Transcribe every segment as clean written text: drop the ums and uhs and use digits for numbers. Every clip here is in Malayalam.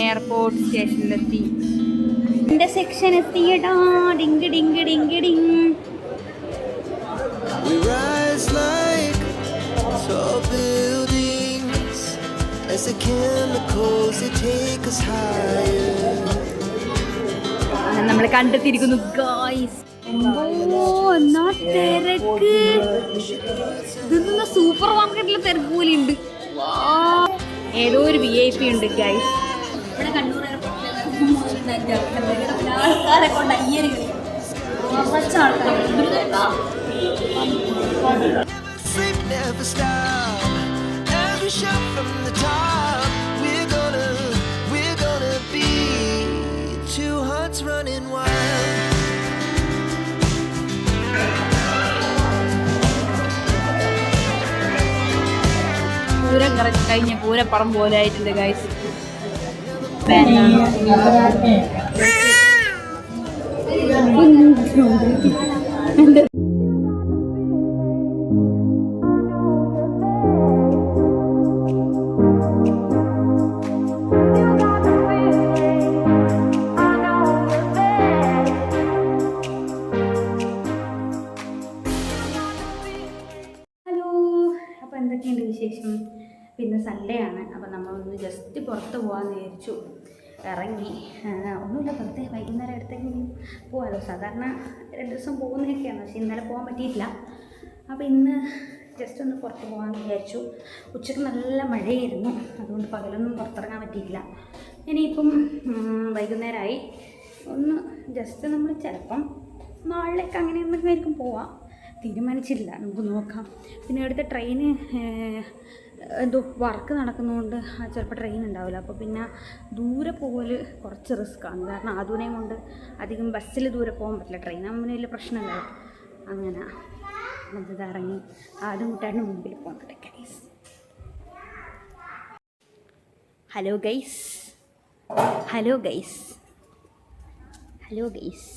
എയർപോർട്ട് സ്റ്റേഷനിലെത്തി. എൻ്റെ സെക്ഷൻ എത്തിയടാ. ഡിങ്ക് ഡിങ്ക് ഡിങ്ക് ഡിങ്. നമ്മൾ കണ്ടെത്തിയിരിക്കുന്നു ഗായ്സ്. എന്നാ തിരക്ക്! ഇതൊന്നും സൂപ്പർ മാർക്കറ്റിലെ തിരക്ക് പോലെ ഉണ്ട്. ഏതോ ഒരു VIP ഉണ്ട് ഗൈസ്. ഇവിടെ കണ്ണൂർ ആൾക്കാരെ കൊണ്ട് അയ്യരുകൾ കുറച്ച് ആൾക്കാർ. പൂരം കഴിഞ്ഞ പൂരപ്പറം പോലെ ആയിട്ടുണ്ട് ഗൈസ്. എന്തൊക്കെയുണ്ട് വിശേഷം? പിന്നെ സൺഡേ ആണ്. അപ്പോൾ നമ്മളൊന്ന് ജസ്റ്റ് പുറത്ത് പോകാമെന്ന് വിചാരിച്ചു. ഇറങ്ങി ഒന്നുമില്ല, വെറുതെ വൈകുന്നേരം അടുത്തെങ്കിലും പോകാമല്ലോ. സാധാരണ 2 ദിവസം പോകുന്നതൊക്കെയാണ്, പക്ഷേ ഇന്നലെ പോകാൻ പറ്റിയിട്ടില്ല. അപ്പോൾ ഇന്ന് ജസ്റ്റ് ഒന്ന് പുറത്ത് പോകാമെന്ന് വിചാരിച്ചു. ഉച്ചയ്ക്ക് നല്ല മഴയായിരുന്നു, അതുകൊണ്ട് പകലൊന്നും പുറത്തിറങ്ങാൻ പറ്റിയില്ല. ഇനിയിപ്പം വൈകുന്നേരമായി. ഒന്ന് ജസ്റ്റ് നമ്മൾ ചിലപ്പം നാളിലേക്ക് അങ്ങനെ എന്തെങ്കിലും ആയിരിക്കും പോവാം. തീരുമാനിച്ചില്ല, നമുക്ക് നോക്കാം. പിന്നെ ഇവിടുത്തെ ട്രെയിന് എന്തോ വർക്ക് നടക്കുന്നതുകൊണ്ട് ചിലപ്പോൾ ട്രെയിൻ ഉണ്ടാവില്ല. അപ്പോൾ പിന്നെ ദൂരെ പോകൽ കുറച്ച് റിസ്ക്കാണ്. കാരണം ആദൂനെയും കൊണ്ട് അധികം ബസ്സിൽ ദൂരെ പോകാൻ പറ്റില്ല. ട്രെയിനാകുമ്പോൾ വലിയ പ്രശ്നമില്ല. അങ്ങനെ നമുക്കിത് ഇറങ്ങി ആദ്യം കൂട്ടാണ്ട് മുമ്പിൽ പോകുന്നുണ്ട് guys. Hello guys, hello guys, hello guys,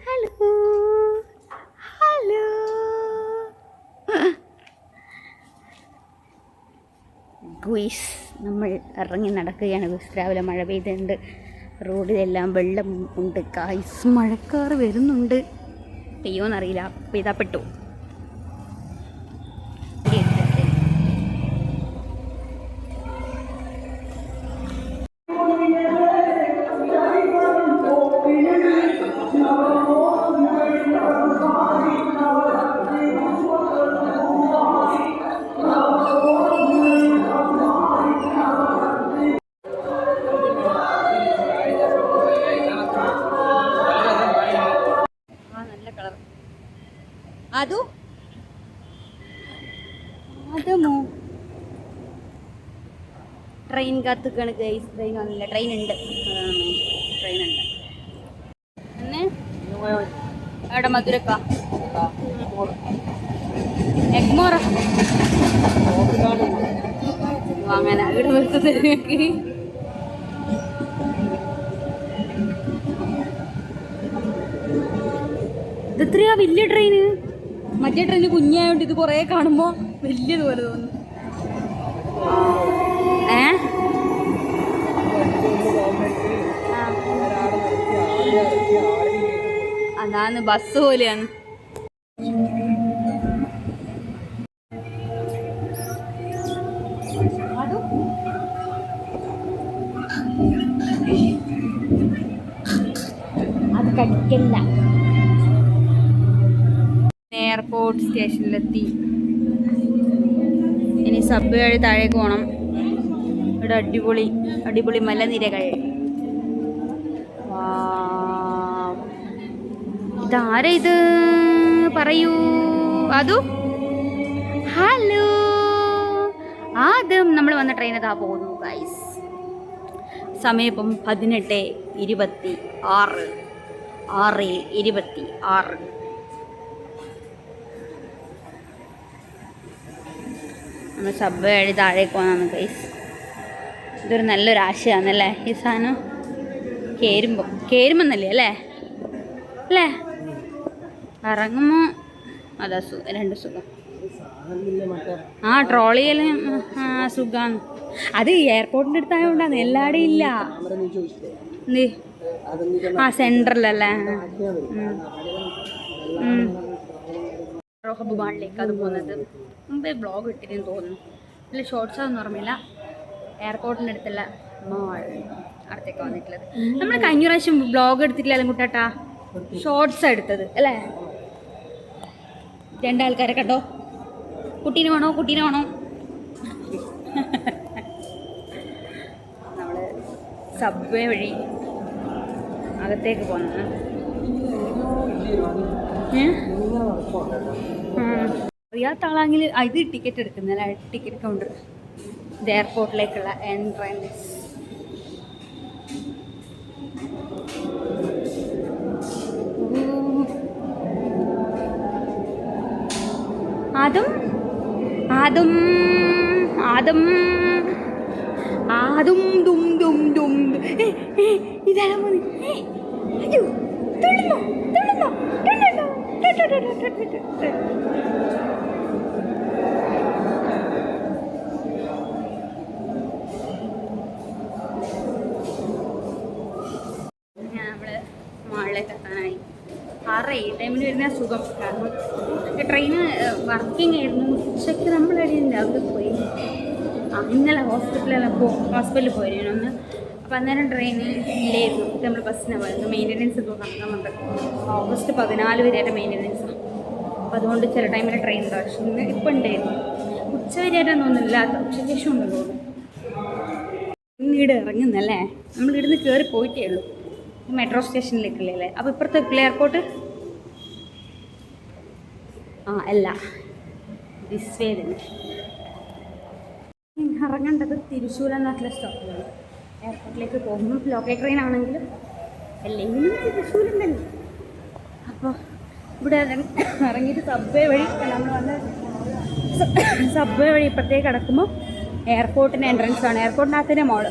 hello hello. Guys, നമ്മൾ ഇറങ്ങി നടക്കുകയാണ്. രാവിലെ മഴ പെയ്തുണ്ട്, റോഡിലെല്ലാം വെള്ളം ഉണ്ട് ഗായ്സ്. മഴക്കാറ് വരുന്നുണ്ട്, പെയ്യോന്നറിയില്ല. പെയ്താ പെട്ടു. അതോ അതമോ ട്രെയിൻ കാത്തുക്കാണ് ഗൈസ്. ട്രെയിൻ വന്നില്ല. ട്രെയിൻ ഉണ്ട്, ട്രെയിൻ ഉണ്ട്. എന്നെ എവിടെ മധുരക്ക എഗ്മോറ അങ്ങനെ ഇവിടെ വരുത്തത്. ഇതെത്രയാ വലിയ ട്രെയിന്. മറ്റേ ട്രെയിന് കുഞ്ഞായോണ്ട് ഇത് കുറേ കാണുമ്പോൾ വലിയതുപോലെ തോന്നുന്നു. അതാണ് ബസ് പോലെയാണ്. അത് കഴിക്കില്ല. എയർപോർട്ട് സ്റ്റേഷനിലെത്തി. ഇനി സബ് വഴി താഴേക്ക് പോകണം. ഇവിടെ അടിപൊളി അടിപൊളി മലനിരകൾ. ഇതാരാ ഇത്? പറയൂ. അതോ ഹലോ ആദ്യം നമ്മൾ വന്ന ട്രെയിൻ അതാ പോകുന്നു ഗൈസ്. സമയം ഇപ്പം 18:26. 6:26. നമ്മൾ സബ് വഴി താഴേക്ക് പോകുന്നതാണ് ഗൈസ്. ഇതൊരു നല്ലൊരു ആശയമാണല്ലേ ഈ സാധനം. കയറുമ്പന്നല്ലേ അല്ലേ അല്ലേ? ഇറങ്ങുമ്പോൾ അതാ സുഖം, രണ്ട് സുഖം. ആ ട്രോളിയെല്ലാം സുഖാണ്. അത് എയർപോർട്ടിൻ്റെ അടുത്തായതുകൊണ്ടാണ്, എല്ലാവരുടെയും ഇല്ല. ആ സെൻട്രലല്ലേ. റോഹബ് മാളിലേക്ക് അത് പോകുന്നത് മുമ്പേ ബ്ലോഗ് ഇട്ടിരുന്നു തോന്നുന്നു. ഇതിൽ ഷോർട്സ് ഒന്നും ഓർമ്മയില്ല. എയർപോർട്ടിൻ്റെ അടുത്തുള്ള മാൾ അടുത്തേക്ക് വന്നിട്ടുള്ളത്. നമ്മൾ കഴിഞ്ഞ പ്രാവശ്യം ബ്ലോഗ് എടുത്തിട്ടില്ല കുട്ടാട്ടാ, ഷോർട്സ് എടുത്തത് അല്ലേ? രണ്ടാൾക്കാരെ കണ്ടോ, കുട്ടീനെ വേണോ കുട്ടീനെ വേണോ. നമ്മൾ സബ്വേ വഴി അകത്തേക്ക് പോകുന്നത്. അറിയാത്ത ആളാണെങ്കിൽ ഇത് ടിക്കറ്റ് എടുക്കുന്നില്ല, ടിക്കറ്റ് കൗണ്ടർ. ഇത് എയർപോർട്ടിലേക്കുള്ള എൻട്രൻസ്. അതും അതും അതും അതും ദും ദും ദും. ഇതാണ് അയ്യോ തുള്ളുന്നോ തുള്ളുന്നോ തുള്ളുന്നോ. നമ്മള് മാളിലേക്ക് എത്താനായി. 6 ടൈമിന് വരുന്ന സുഖം. കാരണം ട്രെയിന് വർക്കിംഗ് ആയിരുന്നു. ഉച്ചയ്ക്ക് നമ്മളെവിടെയും രാവിലെ പോയി. ഇന്നലെ ഹോസ്പിറ്റലിൽ പോയിരുന്നു ഒന്ന്. അപ്പം അന്നേരം ട്രെയിന് ഇല്ലായിരുന്നു. ഇത് നമ്മൾ ബസ്സിനാണ് പോയത്. മെയിൻ്റനൻസ് നടക്കുന്നുണ്ട്. ഓഗസ്റ്റ് 14 വരെയായിട്ട് മെയിൻ്റനൻസാണ്. അപ്പം അതുകൊണ്ട് ചില ടൈമിൽ ട്രെയിൻ ഉണ്ട്. പക്ഷേ ഇന്ന് ഇപ്പം ഉണ്ടായിരുന്നു. ഉച്ച വരെയായിട്ടൊന്നും ഒന്നുമില്ലാത്ത, ഉച്ചയ്ക്ക് ശേഷം ഉണ്ട് തോന്നുന്നു. ഇന്നിവിടെ ഇറങ്ങുന്നല്ലേ, നമ്മൾ ഇവിടുന്ന് കയറി പോയിട്ടേ ഉള്ളൂ മെട്രോ സ്റ്റേഷനിലേക്കുള്ളല്ലേ. അപ്പോൾ ഇപ്പുറത്തെ എയർപോർട്ട് അല്ല, ദിസ് വേ തന്നെ. ഇറങ്ങേണ്ടത് തിരുശൂല എന്നായിട്ടുള്ള സ്റ്റോപ്പിലാണ്. എയർപോർട്ടിലേക്ക് പോകുമ്പോൾ ലോക്കൽ ട്രെയിൻ ആണെങ്കിലും അല്ലെങ്കിലും തിരുശൂലം തന്നെ. അപ്പോൾ ഇവിടെ ഇറങ്ങിയിട്ട് സബ്വേ വഴി നമ്മൾ വന്ന് സബ്വേ വഴി ഇപ്പുറത്തേക്ക് കിടക്കുമ്പോൾ എയർപോർട്ടിൻ്റെ എൻട്രൻസ് ആണ്. എയർപോർട്ടിനകത്തിൻ്റെ മോള്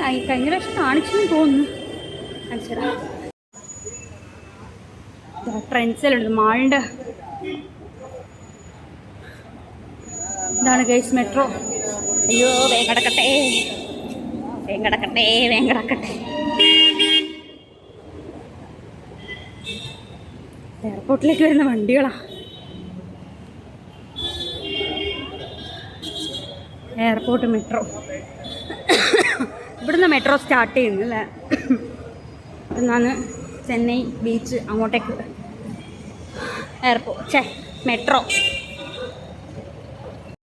കഴിഞ്ഞ പ്രാവശ്യം കാണിച്ചെന്ന് തോന്നുന്നു. കാണിച്ചതാ ട്രെൻസിലുണ്ട് മാളിൻ്റെ. ഇതാണ് ഗൈസ് മെട്രോ. അയ്യോ വേഗം കിടക്കട്ടെ വേഗം കിടക്കട്ടെ വേഗം കിടക്കട്ടെ. എയർപോർട്ടിലേക്ക് വരുന്ന വണ്ടികളാ. Airport metro. ഇവിടുന്ന് മെട്രോ സ്റ്റാർട്ട് ചെയ്യുന്നു അല്ലേ? ഇവിടുന്നാണ് ചെന്നൈ ബീച്ച് അങ്ങോട്ടേക്ക് മെട്രോ.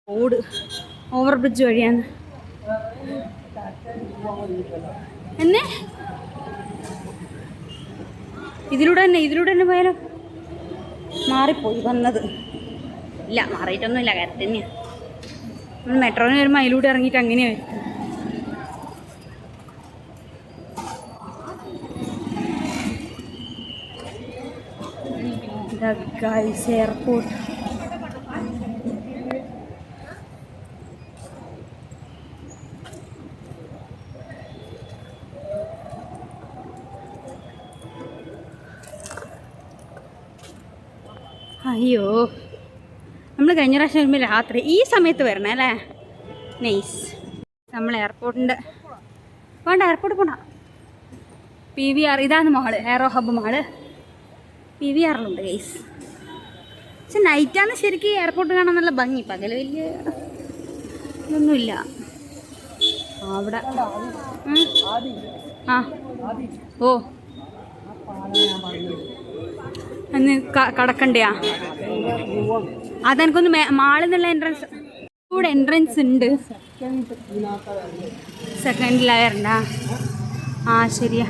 റോഡ് ഓവർ ബ്രിഡ്ജ് വഴിയാണ്. എന്നെ ഇതിലൂടെ തന്നെ പോയാലോ? മാറിപ്പോയി വന്നത്. ഇല്ല, മാറിയിട്ടൊന്നുമില്ല, കാര്യം തന്നെയാണ്. നമ്മൾ മെട്രോന് വരുമ്പോൾ അതിലൂടെ ഇറങ്ങിയിട്ട് അങ്ങനെയാണ് വരുന്നത്. Guys airport. അയ്യോ, നമ്മൾ കഴിഞ്ഞ പ്രാവശ്യം വരുമ്പോൾ രാത്രി ഈ സമയത്ത് വരണേ അല്ലേ? നൈസ്. നമ്മൾ എയർപോർട്ടിൻ്റെ എയർപോർട്ട് പോണ്ട. PVR ഇതാണ് മാള്, എയറോ ഹബ്ബ് മാള്. PVRലുണ്ട് ഗൈസ്. പക്ഷെ നൈറ്റാണ് ശരിക്കും എയർപോർട്ട് കാണാൻ നല്ല ഭംഗി. പകൽ വലിയ ഇതൊന്നുമില്ല. അവിടെ ഓ അന്ന് കടക്കണ്ടയാ? അതെനിക്കൊന്ന് മാളിൽ നിന്നുള്ള എൻട്രൻസ്. ഇവിടെ എൻട്രൻസ് ഉണ്ട്. സെക്കൻഡിലായിരുന്നാ? ശരിയാ.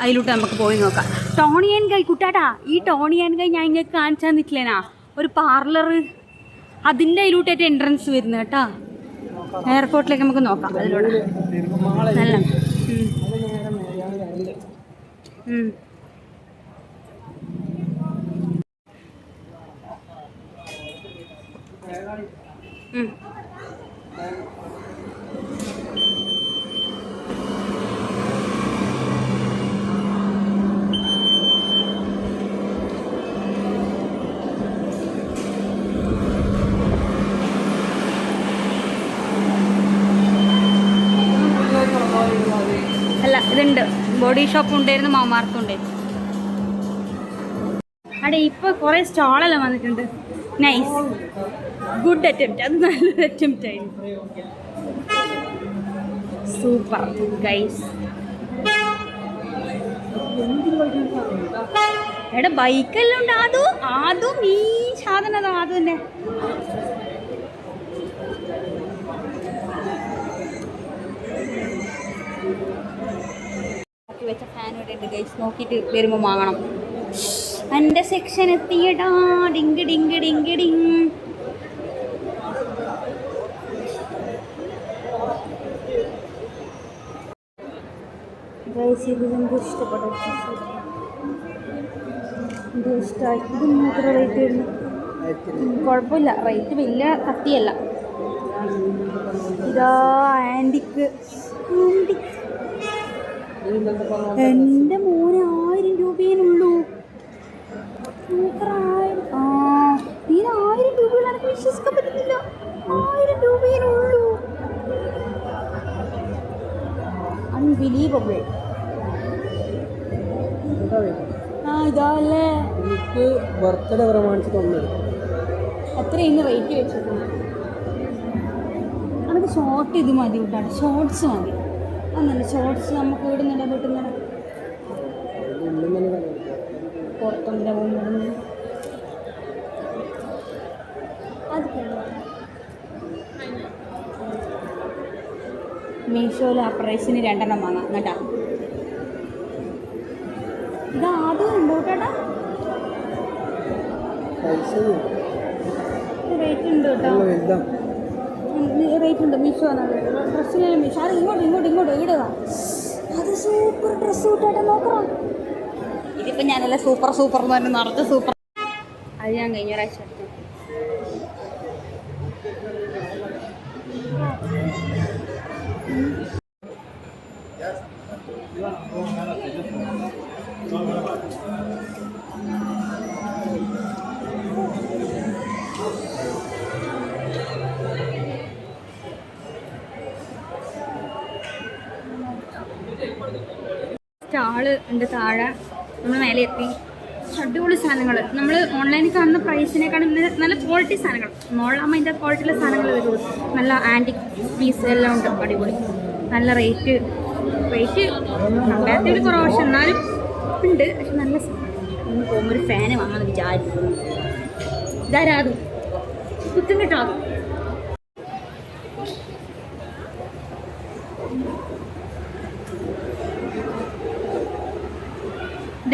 അതിലോട്ട് നമുക്ക് പോയി നോക്കാം. ടോണിയൻ കൈ കുട്ടാട്ടാ, ഈ ടോണിയൻ കൈ ഞാൻ ഇങ്ങനെ കാണിച്ചു തന്നിട്ടില്ലേനാ? ഒരു പാർലർ, അതിൻ്റെ അതിലോട്ടായിട്ട് എൻട്രൻസ് വരുന്നത് കേട്ടോ. എയർപോർട്ടിലേക്ക് നമുക്ക് നോക്കാം. അതിലൂടെ നല്ല ബോഡി ഷോപ്പ് ഉണ്ടായിരുന്നു, മാമാർത്തും ഉണ്ടായിരുന്നു. അവിടെ ഇപ്പോൾ കുറേ സ്റ്റാളെല്ലാം വന്നിട്ടുണ്ട്. Nice, good attempt. അത് നല്ലൊരു അറ്റംപ്റ്റ് ആയിരുന്നു. Super guys. എടാ ബൈക്കെല്ലാം ഉണ്ട്. അതും ഈ സാധനം അത് തന്നെ. വെച്ച ഫാൻ ഇവിടെ ഉണ്ട് ഗൈസ്, നോക്കിയിട്ട് വരുമ്പോൾ വാങ്ങണം. എൻ്റെ സെക്ഷൻ എത്തിയടാ. ഡിങ്ക് ഡിങ്ക് ഡിങ്ക് ഡിങ്. ഗൈസ് ഇത് എനിക്ക് ഇഷ്ടപ്പെട്ടു. ഇത് ഇഷ്ടമായി. ഇത് മാത്രം റേറ്റ് വരുന്നു. കുഴപ്പമില്ല, റേറ്റ് വലിയ കത്തിയല്ല. ഇതാ ആൻറ്റിക്ക്. എൻ്റെ മോനെ 1000 രൂപയേനുള്ളൂ. ആ ഇതിന് 1000 രൂപയുള്ള എനിക്ക് വിശ്വസിക്കാൻ പറ്റുന്നില്ല. 1000 രൂപയേനുള്ളൂ. അൺബിലീവബിൾ. ആ ഇതല്ലേ എനിക്ക് ബർത്ത്ഡേ പ്രമാണിച്ച് തന്നത്. എത്രയാണ് റേറ്റ് വെച്ചിട്ടുണ്ട്? നമുക്ക് ഷോർട്ട് ഇത് മതി കൂട്ടാണ്. ഷോർട്സ് മതി. അങ്ങനെ ഷോർട്സ് നമുക്ക് ഇടുന്നുണ്ട്, വീട്ടുന്നുണ്ട്, പുറത്തുണ്ട് പോകുന്നുണ്ട്. അത് മീഷോയിൽ ആ പ്രൈസിന് 2 വാങ്ങാം കേട്ടാ. ഇത് ആദ്യം ഉണ്ടോ കേട്ടാ? റേറ്റ് ഉണ്ട് കേട്ടോ, റേറ്റ് ഉണ്ട്. മീഷോ ഡ്രസ്സിന് മീഷോ. അത് ഇങ്ങോട്ട് ഇടുക. അത് സൂപ്പർ ഡ്രസ്സ് കൂട്ടാട്ടെ, നോക്കണം. ഇതിപ്പോൾ ഞാനല്ല സൂപ്പർ എന്ന് പറഞ്ഞ് നിറച്ച് സൂപ്പർ. അത് ഞാൻ കഴിഞ്ഞ പ്രാവശ്യം എടുത്തു. സ്റ്റാള് ഉണ്ട് താഴെ. നമ്മൾ മേലെ എത്തി. അടിപൊളി സാധനങ്ങൾ. നമ്മൾ ഓൺലൈനിൽ കാണുന്ന പ്രൈസിനേക്കാളും നല്ല ക്വാളിറ്റി സാധനങ്ങൾ. മോളാകുമ്പോൾ അതിൻ്റെ ക്വാളിറ്റിയുള്ള സാധനങ്ങൾ വരുള്ളൂ. നല്ല ആൻറ്റിക് പീസ് എല്ലാം ഉണ്ട്. അടിപൊളി. നല്ല റേറ്റ് അമ്പലത്തിൽ കുറവ്, പക്ഷെ എന്നാലും ഉണ്ട്. പക്ഷെ നല്ല ഒന്ന് പോകുമ്പോൾ ഒരു ഫാന് വാങ്ങാമെന്ന് വിചാരിച്ചു. ഇതാരാതും കുത്തും കിട്ടാതും.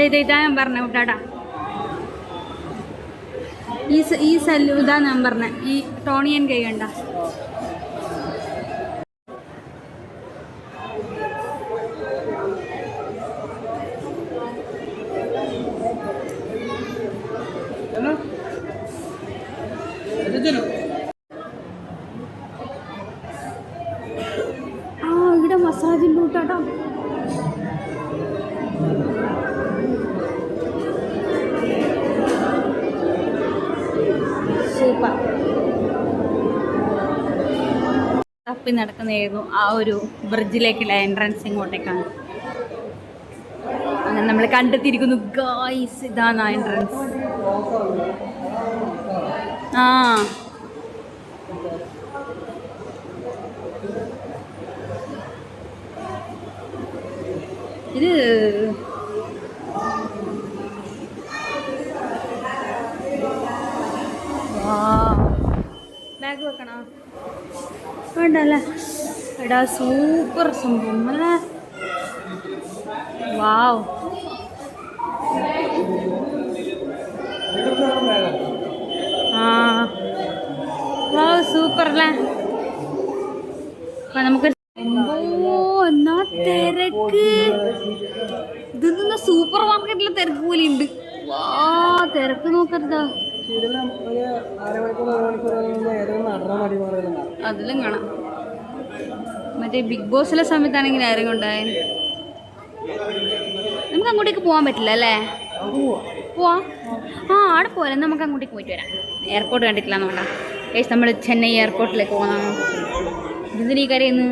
ഇതാ ഞാൻ പറഞ്ഞ കൂട്ടാടാ. ഈ സല്ലു ഇതാ ഞാൻ പറഞ്ഞ. ഈ ടോണിയൻ കൈ കണ്ട. ഇവിടെ മസാജിൻ്റെ കൂട്ടാട്ടോ. സൂപ്പർ. തപ്പി നടക്കുന്നതായിരുന്നു ആ ഒരു ബ്രിഡ്ജിലേക്കുള്ള എൻട്രൻസ്. ഇങ്ങോട്ടേക്കാണ്. അങ്ങനെ നമ്മൾ കണ്ടെത്തിയിരിക്കുന്നു ഗായ്സ്. ഇതാണ് ആ എൻട്രൻസ്. ആ ഇത് ബാഗ് വെക്കണോ? വേണ്ടല്ലേ. എടാ സൂപ്പർ സംഭവം അല്ലേ. വാവ്. വാവ് സൂപ്പർ അല്ലേ. അപ്പം നമുക്ക് എന്നാ തിരക്ക്. ഇതൊന്നും സൂപ്പർ മാർക്കറ്റിലെ തിരക്ക് പോലെ ഉണ്ട്. വാ തിരക്ക് നോക്കരുതാ. അതിലും കാണാം. മറ്റേ ബിഗ് ബോസിലെ സമയത്താണെങ്കിൽ ആരും കൊണ്ടായാലും നമുക്ക് അങ്ങോട്ടേക്ക് പോകാൻ പറ്റില്ല അല്ലേ? പോവാം. അവിടെ പോലെ നമുക്ക് അങ്ങോട്ടേക്ക് പോയിട്ട് വരാം. എയർപോർട്ട് കണ്ടിട്ടില്ല എന്നോണ്ടാ. ഏകദേശം നമ്മൾ ചെന്നൈ എയർപോർട്ടിലേക്ക് പോകുന്നതാണ്. ഇതിന് ഈ കരയുന്നു.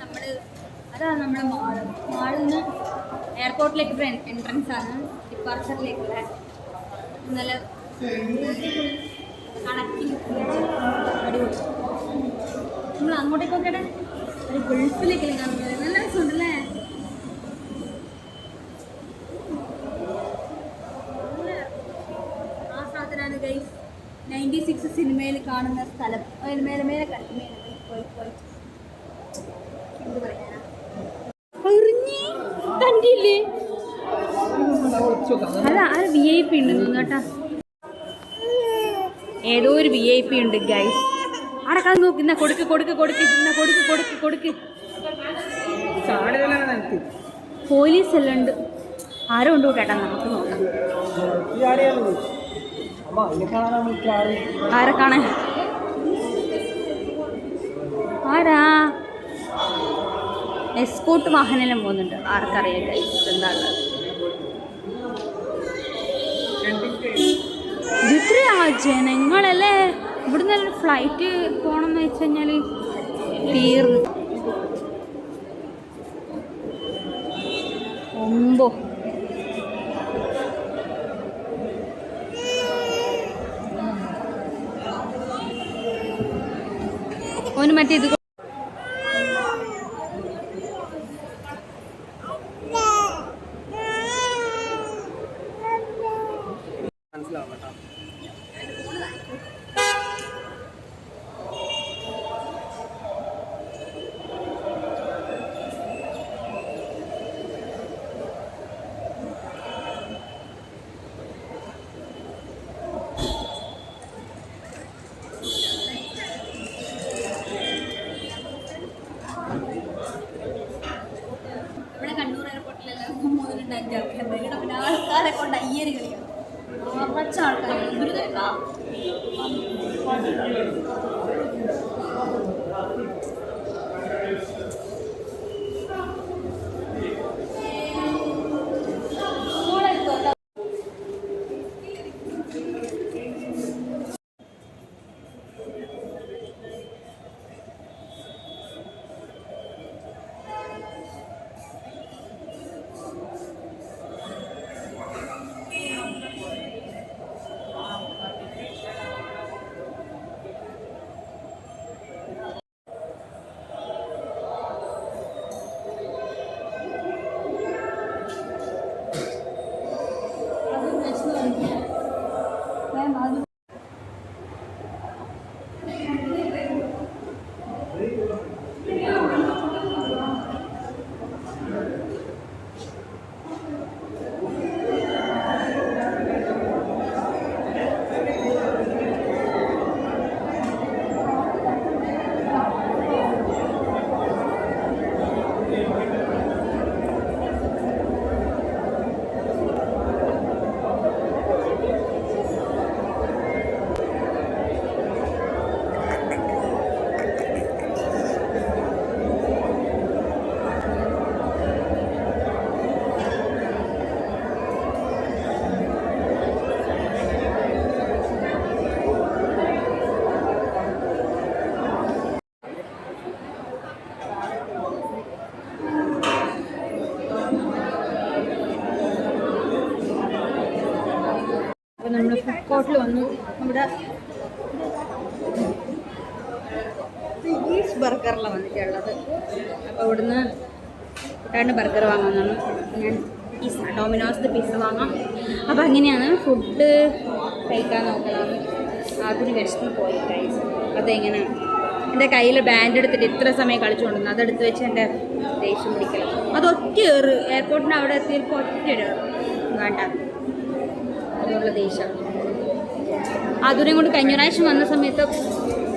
നമ്മൾ ഇതാണ് നമ്മുടെ മാളിൽ നിന്ന് എയർപോർട്ടിലേക്ക് എൻട്രൻസ് ആണ്, ഡിപ്പാർച്ചറിലേക്കുള്ള. നല്ല കണക്റ്റിംഗ് അടിപൊളി. നമ്മൾ അങ്ങോട്ടേക്കൊക്കെ ഒരു ഗൾഫിലേക്കല്ലേ കാണുന്നത്. നല്ല രസമുണ്ടല്ലേ? ആ സാധനമാണ് ഗൈസ് 96 സിനിമയിൽ കാണുന്ന സ്ഥലം. അതിന് മേലെ മേലെ എന്ത് പറയാനാ, കണ്ടില്ലേ? അല്ല ആ VIP ഉണ്ട് കേട്ടാ, ഏതോ ഒരു VIP ഉണ്ട് ഗൈസ്. അവിടെ നോക്ക്, ഇന്നാ കൊടുക്ക് കൊടുക്ക് കൊടുക്ക്, ഇന്നാ കൊടുക്ക് കൊടുക്ക് കൊടുക്ക്. പോലീസ് എല്ലാം ഉണ്ട്. ആരും ഉണ്ട് കേട്ടാ, നമുക്ക് നോക്കാം. ആരെ കാണാൻ? ആരാ? എസ്കോട്ട് വാഹനം പോകുന്നുണ്ട്. ആർക്കറിയാം ഗൈസ് എന്താണ് ഇത്രയാ ജനങ്ങളല്ലേ. ഇവിടുന്ന് ഫ്ലൈറ്റ് പോകണമെന്ന് വെച്ച് കഴിഞ്ഞാൽ തീർന്നു. ഒമ്പോ ഓന് മറ്റേ ഇത് പിന്നെ ആൾക്കാരെ കൊണ്ട് അയ്യര് കളിയാണ്. കുറച്ച് ആൾക്കാർ ഗുരുതരക്കാം. നമ്മൾ ഫുഡ് കോർട്ടിൽ വന്നു. നമ്മുടെ പീസ് ബർഗറിലാണ് വന്നിട്ടുള്ളത്. അപ്പോൾ ഇവിടുന്ന് രണ്ട് ബർഗർ വാങ്ങാമെന്നാണ് ഞാൻ. പിസ്സ, ഡൊമിനോസിൻ്റെ പിസ്സ വാങ്ങാം. അപ്പോൾ അങ്ങനെയാണ് ഫുഡ് കഴിക്കാൻ നോക്കണം. അതിന് വിശന്ന് പോയി കഴിച്ചു. അതെങ്ങനെ എൻ്റെ കയ്യിൽ ബാൻഡ് എടുത്തിട്ട് ഇത്ര സമയം കളിച്ചുകൊണ്ടിരുന്നു. അതെടുത്ത് വെച്ച് എൻ്റെ ദേഷ്യം പിടിക്കണം. അത് ഒറ്റ ഏറ് എയർപോർട്ടിൻ്റെ അവിടെ എത്തിയപ്പോൾ ഒറ്റ വേണ്ട, അതുള്ള ദേഷ്യം. അതുരം കൊണ്ട് കഴിഞ്ഞ പ്രാവശ്യം വന്ന സമയത്ത്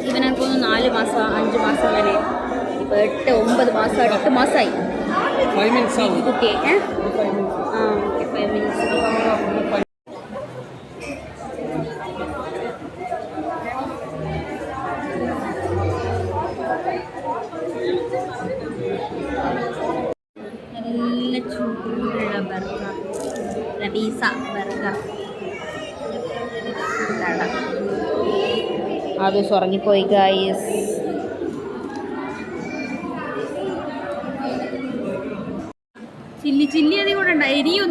ഇവനെനിക്കൊന്ന് 4 മാസം 5 മാസം വരെ, ഇപ്പോൾ 8 9 മാസം 8 മാസമായി കുട്ടിയെ. ആ ഓക്കെ 5 മിനിറ്റ്സ്. നല്ല ചൂടുള്ള ബർഗർ, പിസ്സ ബർഗർ. അത് ഉറങ്ങിപ്പോയി ഗായ്സ്.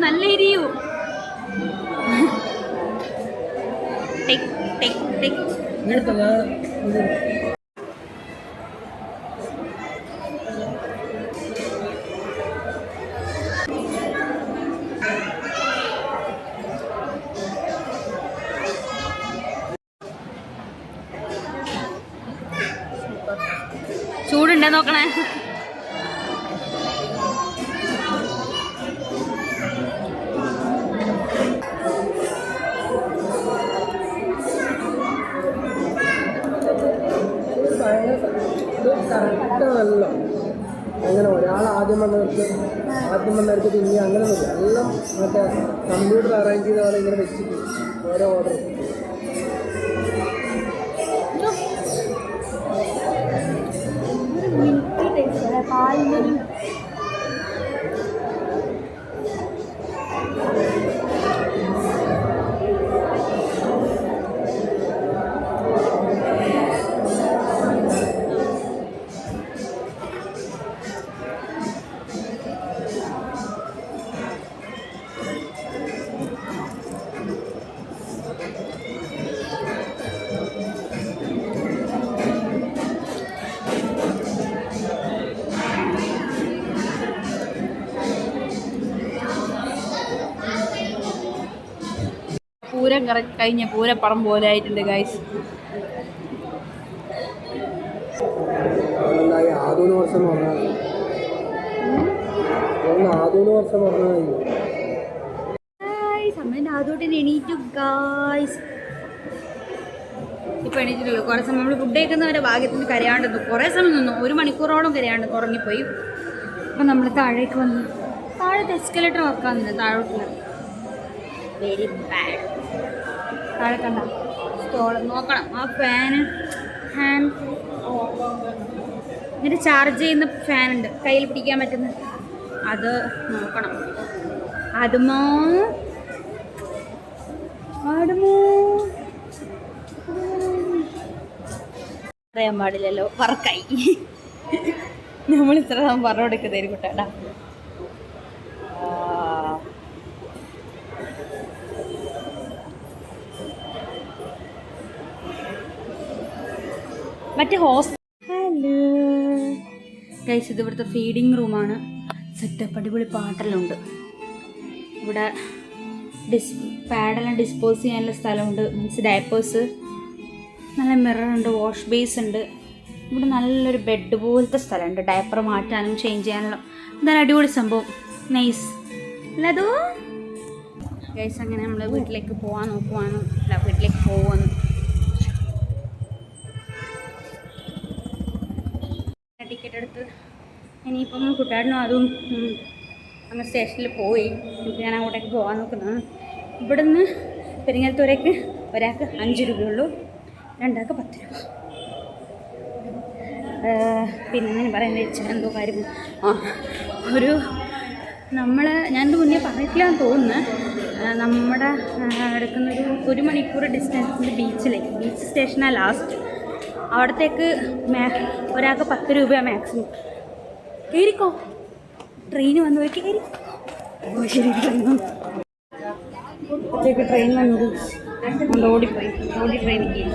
നല്ല എരിയൂ. ടിക് ടിക് ടിക്. ചൂടുണ്ടോ നോക്കണേ. കറക്റ്റാണല്ലോ. അങ്ങനെ ഒരാൾ ആദ്യം വന്നവർക്ക് പിന്നെ അങ്ങനെ എല്ലാം മറ്റേ കമ്പ്യൂട്ടർ അറേഞ്ച് ചെയ്ത പോലെ ഇങ്ങനെ വെച്ചിട്ട് ഓരോ ഓർഡർ. പൂരം കഴിഞ്ഞ പൂരപ്പറം പോലെ ആയിട്ടുണ്ട് ഗൈസ്. എണീറ്റു ഗൈസ്. ഇപ്പൊ എണീറ്റിട്ടുള്ളൂ. കുറെ സമയം നമ്മൾ ഫുഡ് കഴിക്കുന്നവരെ ഭാഗ്യത്തിന് കരയാണ്ടെന്നു. കുറെ സമയം നിന്നു, 1 മണിക്കൂറോളം കരയാണ്ട് ഉറങ്ങിപ്പോയി. അപ്പം നമ്മൾ താഴേക്ക് വന്നു. താഴത്തെ എസ്കലേറ്റർ വർക്കാകുന്നില്ല. താഴോട്ടില്ല, വെരി ബാഡ്. താഴെ കണ്ട സ്റ്റോൾ നോക്കണം. ആ ഫാന് ഇതിൻ്റെ ചാർജ് ചെയ്യുന്ന ഫാനുണ്ട്, കയ്യിൽ പിടിക്കാൻ പറ്റുന്ന, അത് നോക്കണം. അതുമോ പറയാൻ പാടില്ലല്ലോ, വർക്കായി. നമ്മൾ ഇത്ര പറഞ്ഞു കൊടുക്കുന്നതിന് കുട്ടാടാ. മറ്റേ ഹലോ ഗൈസ്, ഇത് ഇവിടുത്തെ ഫീഡിങ് റൂമാണ്. സെറ്റപ്പ്, അടിപൊളി പാട്ടെല്ലാം ഇവിടെ. പാഡെല്ലാം ഡിസ്പോസ് ചെയ്യാനുള്ള സ്ഥലമുണ്ട്, മീൻസ് ഡയപ്പേഴ്സ്. നല്ല മിററുണ്ട്, വാഷ് ബേസ് ഉണ്ട്. ഇവിടെ നല്ലൊരു ബെഡ് പോലത്തെ സ്ഥലമുണ്ട്, ഡയപ്പർ മാറ്റാനും ചേഞ്ച് ചെയ്യാനുള്ള. എന്തായാലും അടിപൊളി സംഭവം, നൈസ് അല്ലതോ ഗൈസ്. അങ്ങനെ നമ്മൾ വീട്ടിലേക്ക് പോകാൻ നോക്കുവാണ്. വീട്ടിലേക്ക് പോകുന്നു. ടിക്കറ്റ് എടുത്ത് ഇനിയിപ്പം കുട്ടാടിനും അതും അങ്ങ് സ്റ്റേഷനിൽ പോയി. ഇപ്പം ഞാൻ അങ്ങോട്ടേക്ക് പോകാൻ നോക്കുന്നതാണ്. ഇവിടുന്ന് പെരിങ്ങൽത്തൂരേക്ക് ഒരാൾക്ക് 5 രൂപയുള്ളൂ, 2 ആൾക്ക് 10 രൂപ. പിന്നെ ഞാൻ പറയാൻ വെച്ചാൽ എന്തോ കാര്യം ഒരു ഞാനിത് മുന്നേ പറഞ്ഞിട്ടില്ലാന്ന് തോന്നുന്നു. നമ്മുടെ എടുക്കുന്നൊരു 1 മണിക്കൂർ ഡിസ്റ്റൻസിൻ്റെ ബീച്ച് സ്റ്റേഷനാണ് ലാസ്റ്റ്. അവിടത്തേക്ക് ഒരാൾക്ക് 10 രൂപയാണ് മാക്സിമം. കയറിക്കോ, ട്രെയിൻ വന്നു പോയി കയറി. ശരി, ട്രെയിൻ വന്നത് കൊണ്ട് ഓടിപ്പോയി. ട്രെയിനിൽ കയറി.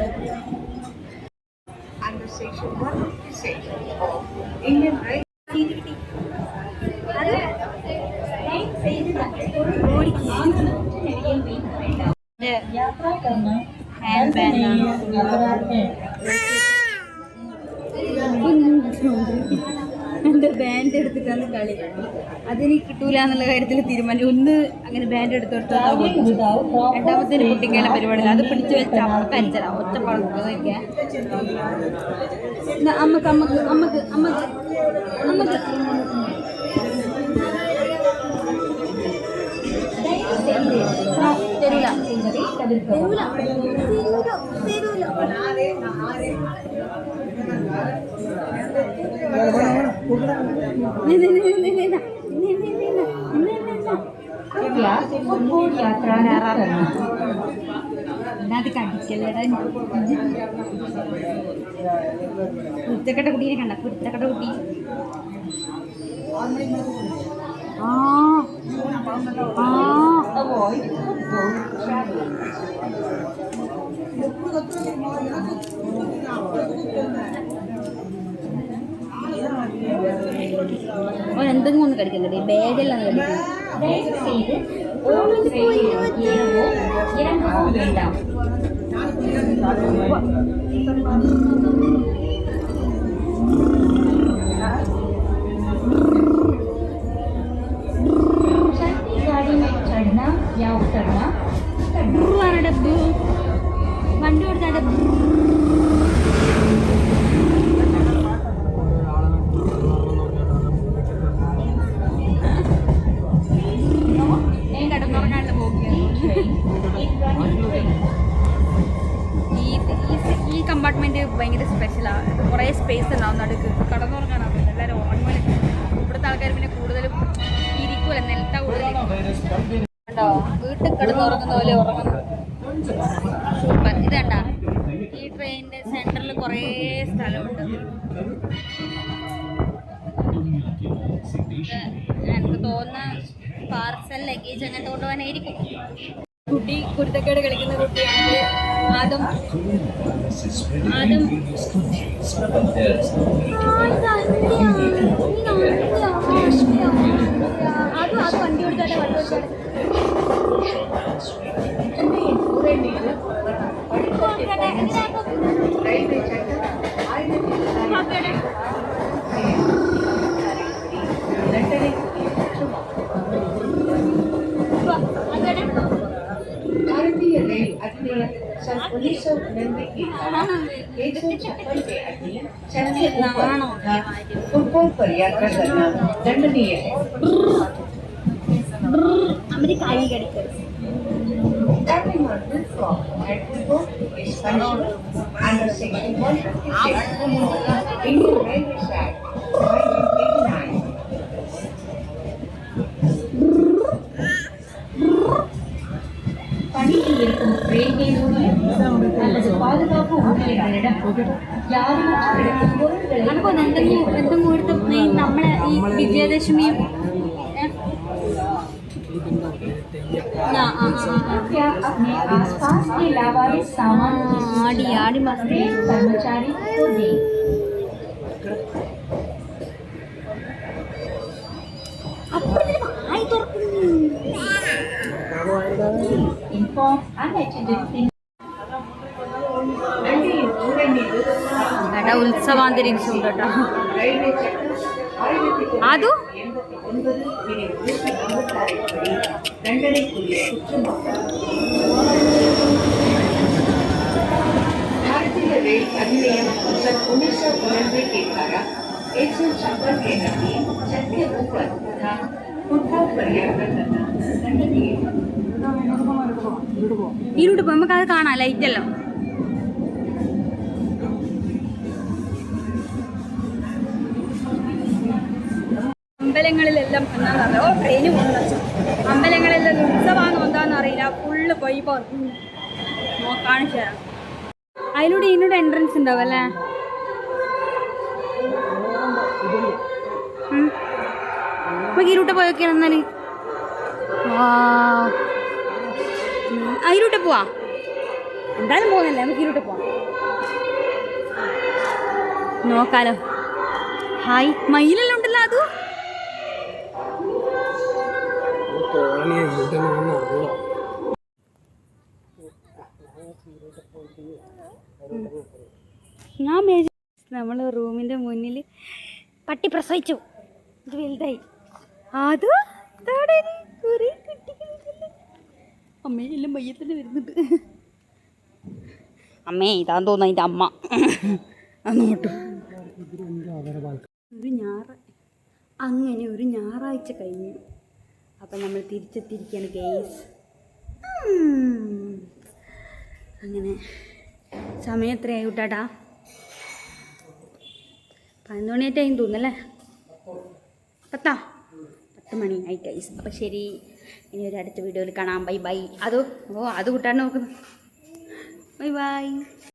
ഹാൻഡ് ബാഗാണ്. എൻ്റെ ബാൻഡ് എടുത്തിട്ടാണ് കളി. അതെനിക്ക് കിട്ടൂല എന്നുള്ള കാര്യത്തിൽ തീരുമാനം. ഒന്ന് അങ്ങനെ ബാൻഡ് എടുത്തോട്ടോ, രണ്ടാമത്തേന് കുട്ടിക്കാല പരിപാടിയില്ല. അത് പിടിച്ചു വെച്ച അമ്മക്ക് അഞ്ചരാ ഒറ്റപ്പാടം വയ്ക്കാൻ. അമ്മക്ക് അമ്മക്ക് അമ്മക്ക് അമ്മക്ക് അമ്മക്ക് തരൂല തരൂല തരൂല. കുരുത്തക്കട്ട കുട്ടീനെ കണ്ട, കുരുത്തക്കട്ട കുട്ടി. എന്തെങ്കിലും ഒന്ന് കഴിക്കണ്ടേ, ബാഗെല്ലാം കഴിക്കുന്നത്. വണ്ടി കൊടുത്താണ്ട് കിടന്നുറങ്ങാണ്ട് ഈ കമ്പാർട്ട്മെന്റ് ഭയങ്കര സ്പെഷ്യലാണ്. കുറേ സ്പേസ് ഉണ്ടാവും നടുക്ക്, കടന്നുറങ്ങാനാവും. എല്ലാവരും ഓൺമേൽ ഇവിടുത്തെ ആൾക്കാർ പിന്നെ കൂടുതലും ഇരിക്കൂല, നിലത്താ കൂടുതൽ കേട്ടോ. വീട്ടിൽ കിടന്നുറങ്ങുന്ന പോലെ ഉറങ്ങുന്നു. സൂപ്പർ. ഇത് കണ്ട, ഈ ട്രെയിനിന്റെ സെന്ററിൽ കുറേ സ്ഥലമുണ്ട്. എനിക്ക് തോന്നുന്ന പാർസൽ ലഗേജ് അങ്ങനത്തെ കൊണ്ടുപോകാനായിരിക്കും. കുട്ടി കുരുത്തക്കേട് കളിക്കുന്ന കുട്ടിയാണെങ്കിൽ അതും വണ്ടി കൊടുത്താലേ भारतीय रेल अधिनियम सन 1999 के धारा 156 के अधीन छत के ऊपर तथा फुटबॉल पर यात्रा करना दंडनीय है. അമേരിക്കായി കിടക്കരുത്. Traveling on football and football is punishable under Section 156 Indian Railways Act 1989. பணியில் இருக்கும் ரயில்வே ஊழியர் அல்லது பாதுகாப்பு ஊழியர்களிடம் யாரும் பொருட்களை എന്തെങ്കിലും കൊടുത്ത് നമ്മളെ ഈ വിജയദശമിയും अपने आसपास के लावारिस सामान ആടി ആടി മസ്തി कर्मचारी को दें. ആയി തുറക്കുന്നു. Inform unattended things. എടാ ഉത്സവാന്തരീക്ഷം ഉണ്ട് കേട്ടോ. അതു भारतीय रेल अधिनियम सन 1999 के धारा 156 के अधीन छत के ऊपर तथा फुटबॉल पर यात्रा करना दंडनीय है. ഇരുട്ട് പോയി നമുക്കത് കാണാം, ലൈറ്റെല്ലാം. അമ്പലങ്ങളിലെല്ലാം എന്താണെന്നോ ട്രെയിന് പോകുന്നത്. അമ്പലങ്ങളിലെല്ലാം ഉത്സവമാണോ എന്താണെന്ന് അറിയില്ല. ഫുള്ള് പോയി കാണിച്ചു തരാം. അതിലൂടെ ഇതിനോട് എൻട്രൻസ് ഉണ്ടാവും അല്ലേ? നമുക്ക് ഇരുട്ട് പോയൊക്കെയാണ് എന്നാൽ. ഇരുട്ട് പോവാ, എന്തായാലും പോകുന്നില്ല, നമുക്ക് ഇരുട്ട് പോവാം. നോക്കാലോ. ഹായ്, മയിലെല്ലാം ഉണ്ടല്ലോ. അത് ഞാൻ നമ്മൾ റൂമിൻ്റെ മുന്നിൽ പട്ടി പ്രസവിച്ചു. ഇത് വലുതായി. അത് കുറേ കുട്ടികളില്ല. അമ്മയെല്ലാം മയ്യത്തന്നെ വരുന്നുണ്ട്. അമ്മേ ഇതാന്ന് തോന്നുന്നു അതിൻ്റെ അമ്മ. അങ്ങോട്ടും അങ്ങനെ ഒരു ഞായറാഴ്ച കഴിഞ്ഞു. അപ്പം നമ്മൾ തിരിച്ചെത്തിയിരിക്കുകയാണ് ഗെയ്സ്. അങ്ങനെ സമയം എത്രയായി കൂട്ടാട്ടാ? 11 മണിയായിട്ടായി തോന്നുന്നല്ലേ? 10 മണിയായി ഗൈസ്. അപ്പം ശരി, ഇനി ഒരു അടുത്ത വീഡിയോയിൽ കാണാം. Bye bye. അത് കൂട്ടാൻ നോക്കുന്നു. Bye bye.